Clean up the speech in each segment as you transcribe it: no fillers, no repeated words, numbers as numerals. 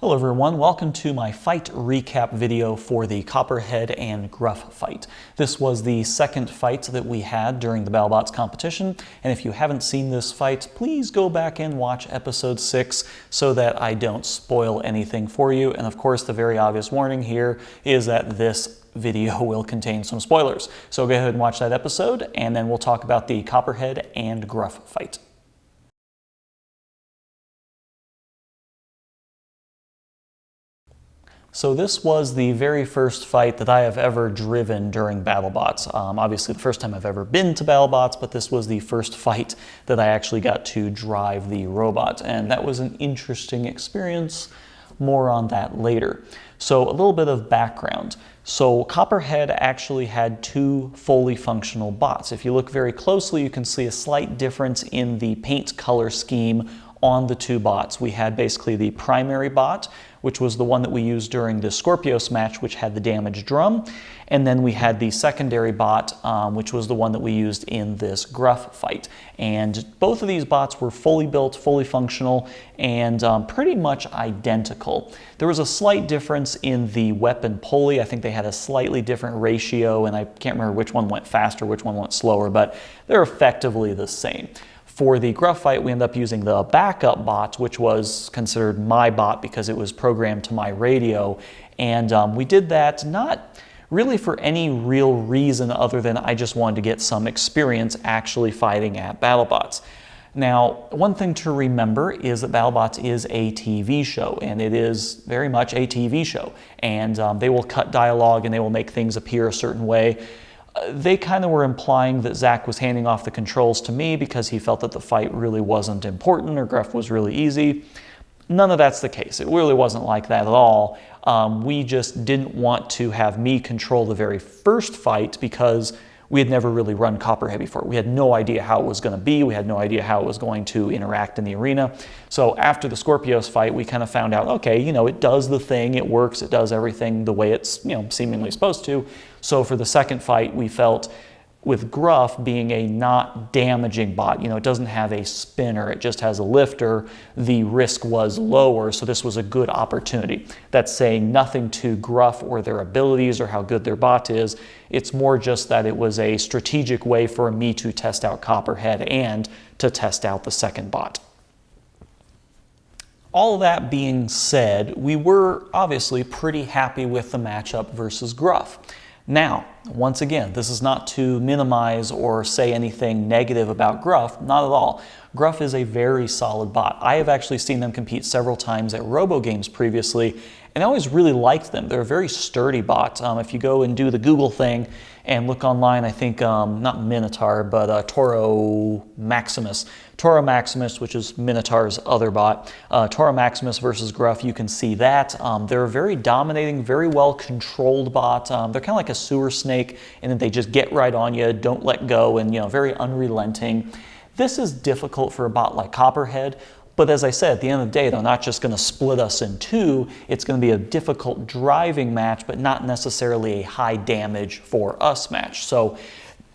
Hello everyone, welcome to my fight recap video for the Copperhead and Gruff fight. This was the second fight that we had during the BattleBots competition, and if you haven't seen this fight, please go back and watch episode 6 so that I don't spoil anything for you. And of course, the very obvious warning here is that this video will contain some spoilers. So go ahead and watch that episode, and then we'll talk about the Copperhead and Gruff fight. So this was the very first fight that I have ever driven during BattleBots. Obviously the first time I've ever been to BattleBots, but this was the first fight that I actually got to drive the robot, and that was an interesting experience. More on that later. So a little bit of background. So Copperhead actually had two fully functional bots. If you look very closely, you can see a slight difference in the paint color scheme on the two bots. We had basically the primary bot, which was the one that we used during the Scorpios match, which had the damaged drum. And then we had the secondary bot, which was the one that we used in this Gruff fight. And both of these bots were fully built, fully functional, and pretty much identical. There was a slight difference in the weapon pulley. I think they had a slightly different ratio, and I can't remember which one went faster, which one went slower, but they're effectively the same. For the Gruff fight, we ended up using the backup bot, which was considered my bot because it was programmed to my radio. And we did that not really for any real reason other than I just wanted to get some experience actually fighting at BattleBots. Now, one thing to remember is that BattleBots is a TV show, and it is very much a TV show. And they will cut dialogue and they will make things appear a certain way. They kind of were implying that Zach was handing off the controls to me because he felt that the fight really wasn't important or Gruff was really easy. None of that's the case. It really wasn't like that at all. We just didn't want to have me control the very first fight because we had never really run Copperhead before. We had no idea how it was going to be. We had no idea how it was going to interact in the arena. So after the Scorpios fight, we kind of found out, okay, it does the thing, it works, it does everything the way it's, seemingly supposed to. So for the second fight, we felt with Gruff being a not damaging bot, it doesn't have a spinner, it just has a lifter, the risk was lower, so this was a good opportunity. That's saying nothing to Gruff or their abilities or how good their bot is. It's more just that it was a strategic way for me to test out Copperhead and to test out the second bot. All that being said, we were obviously pretty happy with the matchup versus Gruff. Now, once again, this is not to minimize or say anything negative about Gruff, not at all. Gruff is a very solid bot. I have actually seen them compete several times at Robo Games previously, and I always really liked them. They're a very sturdy bot. If you go and do the Google thing and look online, I think, not Minotaur, but Toro Maximus. Toro Maximus, which is Minotaur's other bot. Toro Maximus versus Gruff, you can see that. They're a very dominating, very well-controlled bot. They're kind of like a sewer snake, and then they just get right on you, don't let go, and very unrelenting. This is difficult for a bot like Copperhead, but as I said, at the end of the day, they're not just going to split us in two. It's going to be a difficult driving match, but not necessarily a high damage for us match. So,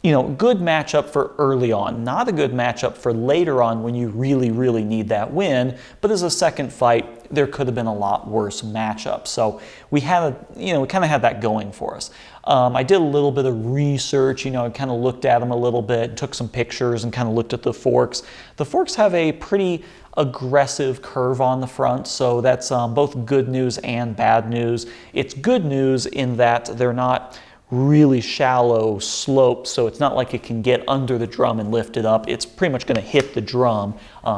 good matchup for early on, not a good matchup for later on when you really, really need that win. But as a second fight, there could have been a lot worse matchup. So we had we kind of had that going for us. I did a little bit of research, I kind of looked at them a little bit, took some pictures and kind of looked at the forks. The forks have a pretty aggressive curve on the front, so that's both good news and bad news. It's good news in that they're not really shallow slopes, so it's not like it can get under the drum and lift it up. It's pretty much going to hit the drum,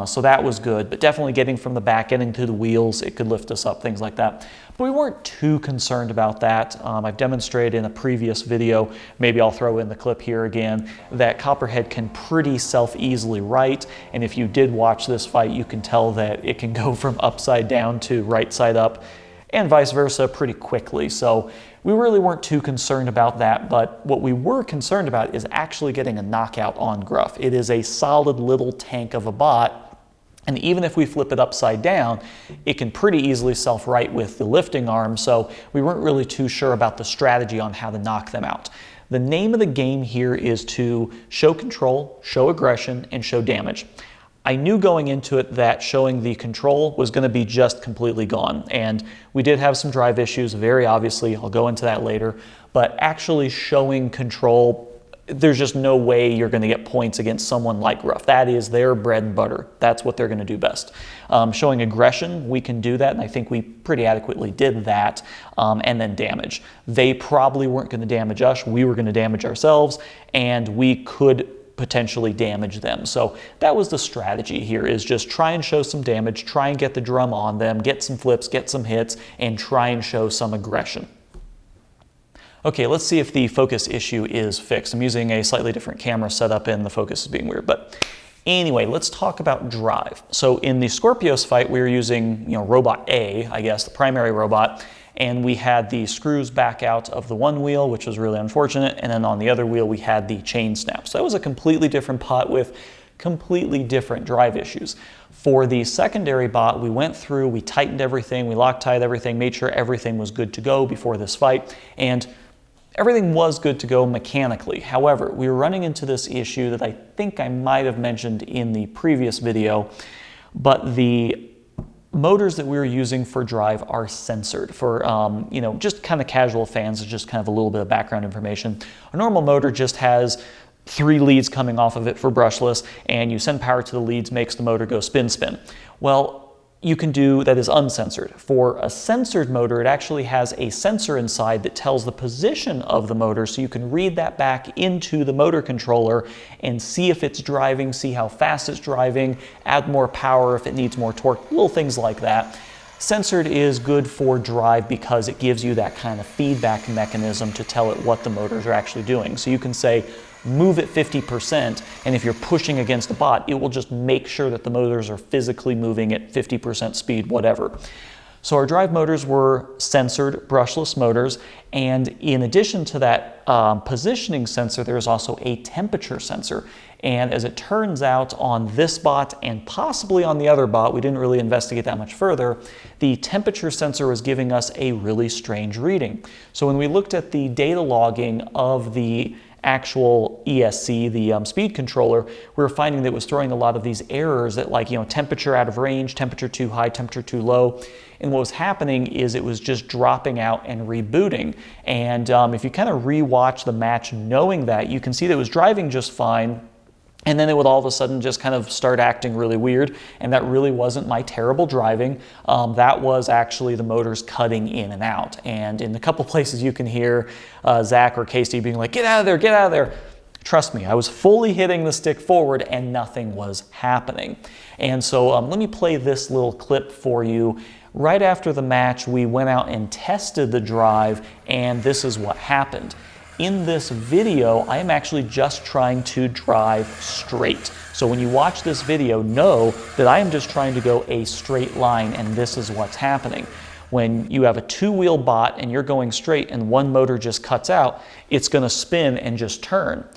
so that was good, but definitely getting from the back end into the wheels, it could lift us up, things like that. But we weren't too concerned about that. I've demonstrated in a previous video, maybe I'll throw in the clip here again, that Copperhead can pretty self-easily right, and if you did watch this fight, you can tell that it can go from upside down to right side up, and vice versa pretty quickly. So we really weren't too concerned about that, but what we were concerned about is actually getting a knockout on Gruff. It is a solid little tank of a bot, and even if we flip it upside down, it can pretty easily self-right with the lifting arm, so we weren't really too sure about the strategy on how to knock them out. The name of the game here is to show control, show aggression, and show damage. I knew going into it that showing the control was going to be just completely gone. And we did have some drive issues, very obviously. I'll go into that later. But actually showing control, there's just no way you're going to get points against someone like Gruff. That is their bread and butter. That's what they're going to do best. Showing aggression, we can do that, and I think we pretty adequately did that. And then damage. They probably weren't going to damage us. We were going to damage ourselves, and we could potentially damage them. So that was the strategy here, is just try and show some damage, try and get the drum on them, get some flips, get some hits, and try and show some aggression. Okay, let's see if the focus issue is fixed. I'm using a slightly different camera setup and the focus is being weird, but anyway, let's talk about drive. So in the Scorpios fight, we were using, robot A, I guess, the primary robot, and we had the screws back out of the one wheel, which was really unfortunate, and then on the other wheel we had the chain snap. So that was a completely different bot with completely different drive issues. For the secondary bot, we went through, we tightened everything, we Loctite everything, made sure everything was good to go before this fight, and everything was good to go mechanically. However, we were running into this issue that I think I might have mentioned in the previous video, but the motors that we were using for drive are censored. For just kind of casual fans, it's just kind of a little bit of background information. A normal motor just has 3 leads coming off of it for brushless, and you send power to the leads, makes the motor go spin, spin. Well, you can do that is uncensored. For a censored motor, it actually has a sensor inside that tells the position of the motor, so you can read that back into the motor controller and see if it's driving, see how fast it's driving, add more power if it needs more torque, little things like that. Censored is good for drive because it gives you that kind of feedback mechanism to tell it what the motors are actually doing. So you can say, move at 50%, and if you're pushing against a bot, it will just make sure that the motors are physically moving at 50% speed, whatever. So our drive motors were censored, brushless motors, and in addition to that positioning sensor, there's also a temperature sensor. And as it turns out, on this bot and possibly on the other bot, we didn't really investigate that much further, the temperature sensor was giving us a really strange reading. So when we looked at the data logging of the actual ESC, the speed controller, we were finding that it was throwing a lot of these errors that temperature out of range, temperature too high, temperature too low. And what was happening is it was just dropping out and rebooting. And if you kind of rewatch the match knowing that, you can see that it was driving just fine. And then it would all of a sudden just kind of start acting really weird, and that really wasn't my terrible driving. That was actually the motors cutting in and out. And in a couple places you can hear Zach or Casey being like, get out of there, get out of there. Trust me, I was fully hitting the stick forward and nothing was happening. And so let me play this little clip for you. Right after the match, we went out and tested the drive, and this is what happened. In this video, I am actually just trying to drive straight. So when you watch this video, know that I am just trying to go a straight line, and this is what's happening. When you have a 2-wheel bot and you're going straight and one motor just cuts out, it's going to spin and just turn.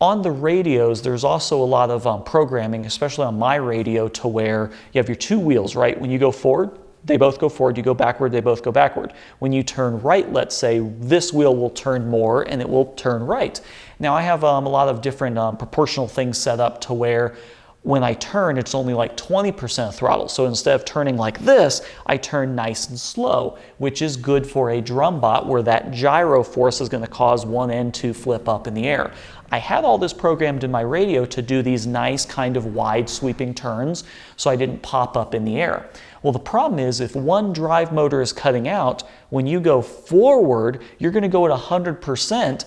On the radios, there's also a lot of programming, especially on my radio, to where you have your 2 wheels, right? When you go forward, they both go forward, you go backward, they both go backward. When you turn right, let's say, this wheel will turn more and it will turn right. Now I have a lot of different proportional things set up to where when I turn, it's only like 20% throttle. So instead of turning like this, I turn nice and slow, which is good for a drum bot where that gyro force is going to cause one end to flip up in the air. I had all this programmed in my radio to do these nice kind of wide sweeping turns so I didn't pop up in the air. Well, the problem is if one drive motor is cutting out, when you go forward, you're going to go at 100%.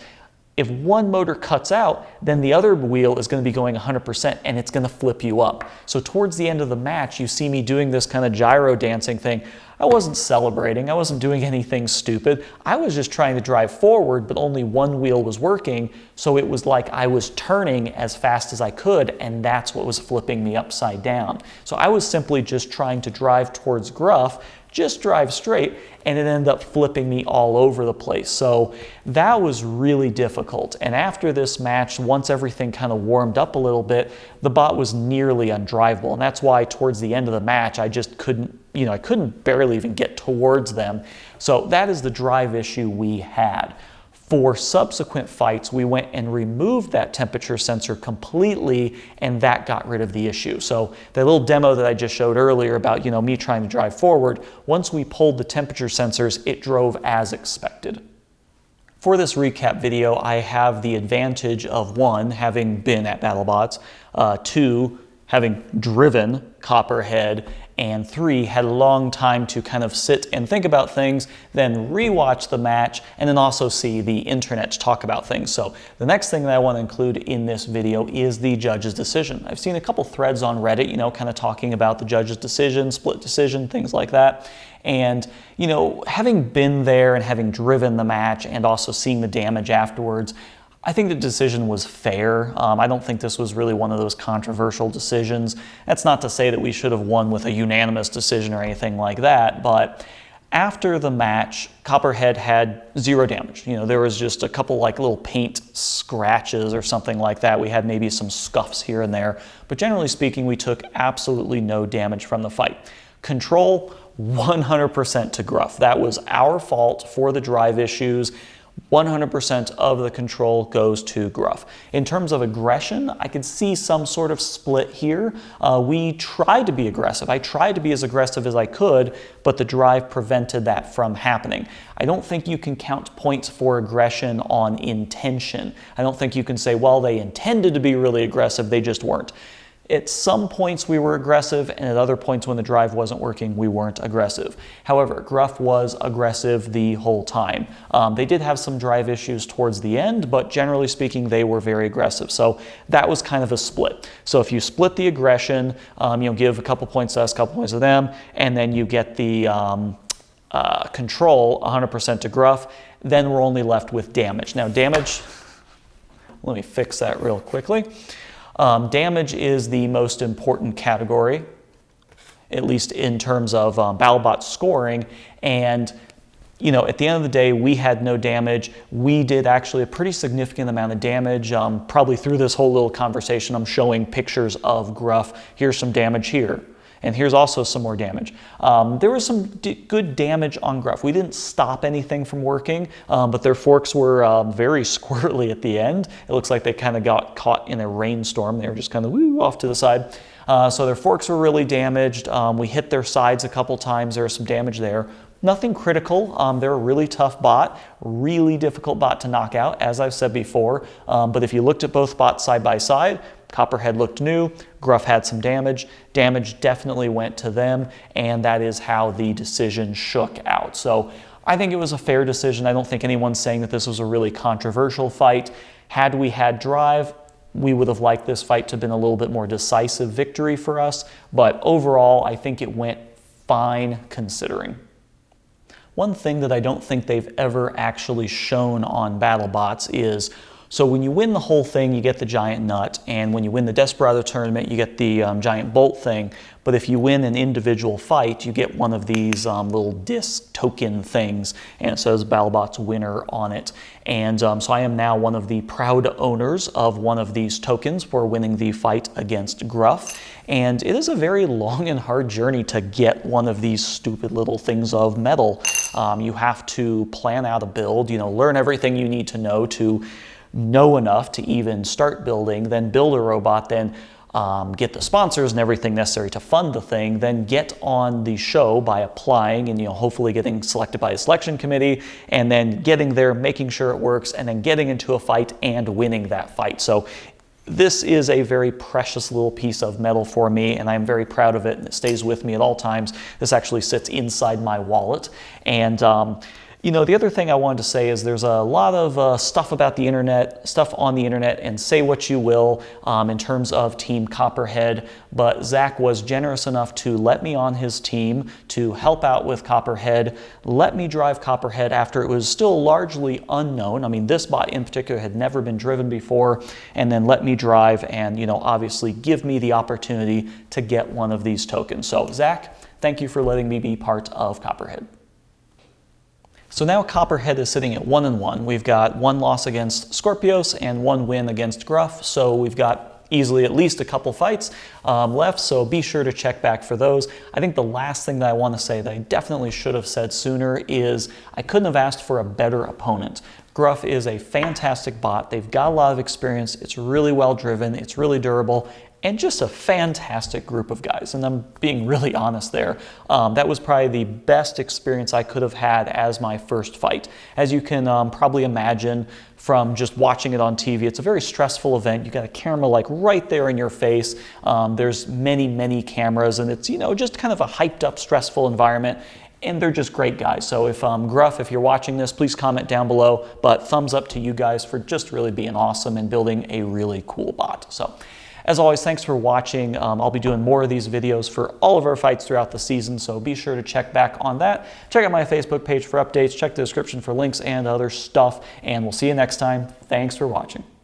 If one motor cuts out, then the other wheel is going to be going 100% and it's going to flip you up. So towards the end of the match, you see me doing this kind of gyro dancing thing. I wasn't celebrating. I wasn't doing anything stupid. I was just trying to drive forward, but only one wheel was working. So it was like I was turning as fast as I could, and that's what was flipping me upside down. So I was simply just trying to drive towards Gruff, just drive straight, and it ended up flipping me all over the place. So that was really difficult. And after this match, once everything kind of warmed up a little bit, the bot was nearly undrivable. And that's why towards the end of the match, I just couldn't, I couldn't barely even get towards them. So that is the drive issue we had. For subsequent fights, we went and removed that temperature sensor completely, and that got rid of the issue. So the little demo that I just showed earlier about, me trying to drive forward, once we pulled the temperature sensors, it drove as expected. For this recap video, I have the advantage of 1, having been at BattleBots, 2, having driven Copperhead, and 3, had a long time to kind of sit and think about things, then rewatch the match, and then also see the internet talk about things. So the next thing that I want to include in this video is the judge's decision. I've seen a couple threads on Reddit, kind of talking about the judge's decision, split decision, things like that. And, having been there and having driven the match and also seeing the damage afterwards, I think the decision was fair. I don't think this was really one of those controversial decisions. That's not to say that we should have won with a unanimous decision or anything like that, but after the match, Copperhead had 0 damage. There was just a couple little paint scratches or something like that. We had maybe some scuffs here and there, but generally speaking, we took absolutely no damage from the fight. Control, 100% to Gruff. That was our fault for the drive issues. 100% of the control goes to Gruff. In terms of aggression, I could see some sort of split here. We tried to be aggressive. I tried to be as aggressive as I could, but the drive prevented that from happening. I don't think you can count points for aggression on intention. I don't think you can say, well, they intended to be really aggressive, they just weren't. At some points we were aggressive, and at other points when the drive wasn't working, we weren't aggressive. However, Gruff was aggressive the whole time. They did have some drive issues towards the end, but generally speaking, they were very aggressive. So that was kind of a split. So if you split the aggression, give a couple points to us, a couple points to them, and then you get the control 100% to Gruff, then we're only left with damage. Now damage, let me fix that real quickly. Damage is the most important category, at least in terms of BattleBots scoring, and at the end of the day, we had no damage. We did actually a pretty significant amount of damage. Probably through this whole little conversation, I'm showing pictures of Gruff. Here's some damage here. And here's also some more damage. There was some good damage on Gruff. We didn't stop anything from working, but their forks were very squirrely at the end. It looks like they kind of got caught in a rainstorm. They were just kind of off to the side. So their forks were really damaged. We hit their sides a couple times. There was some damage there. Nothing critical. They're a really tough bot, really difficult bot to knock out, as I've said before. But if you looked at both bots side by side, Copperhead looked new, Gruff had some damage. Damage definitely went to them, and that is how the decision shook out. So I think it was a fair decision. I don't think anyone's saying that this was a really controversial fight. Had we had drive, we would have liked this fight to have been a little bit more decisive victory for us, but overall, I think it went fine considering. One thing that I don't think they've ever actually shown on BattleBots is, so when you win the whole thing, you get the giant nut, and when you win the Desperado tournament, you get the giant bolt thing. But if you win an individual fight, you get one of these little disc token things, and it says BattleBots winner on it. And so I am now one of the proud owners of one of these tokens for winning the fight against Gruff. And it is a very long and hard journey to get one of these stupid little things of metal. You have to plan out a build, learn everything you need to know enough to even start building, then build a robot, then get the sponsors and everything necessary to fund the thing, then get on the show by applying and hopefully getting selected by a selection committee, and then getting there, making sure it works, and then getting into a fight and winning that fight. So this is a very precious little piece of metal for me, and I'm very proud of it, and it stays with me at all times. This actually sits inside my wallet. And the other thing I wanted to say is there's a lot of stuff about the internet, stuff on the internet, and say what you will in terms of Team Copperhead, but Zach was generous enough to let me on his team to help out with Copperhead, let me drive Copperhead after it was still largely unknown. I mean, this bot in particular had never been driven before, and then let me drive and, obviously give me the opportunity to get one of these tokens. So Zach, thank you for letting me be part of Copperhead. So now Copperhead is sitting at 1-1. We've got 1 loss against Scorpios and 1 win against Gruff. So we've got easily at least a couple fights left, so be sure to check back for those. I think the last thing that I want to say that I definitely should have said sooner is I couldn't have asked for a better opponent. Gruff is a fantastic bot. They've got a lot of experience. It's really well driven. It's really durable. And just a fantastic group of guys, and I'm being really honest there. That was probably the best experience I could have had as my first fight. As you can probably imagine from just watching it on TV, it's a very stressful event. You got a camera like right there in your face. There's many cameras, and it's, you know, just kind of a hyped up, stressful environment. And they're just great guys. So if Gruff, if you're watching this, please comment down below. But thumbs up to you guys for just really being awesome and building a really cool bot. So, as always, thanks for watching. I'll be doing more of these videos for all of our fights throughout the season, so be sure to check back on that. Check out my Facebook page for updates, check the description for links and other stuff, and we'll see you next time. Thanks for watching.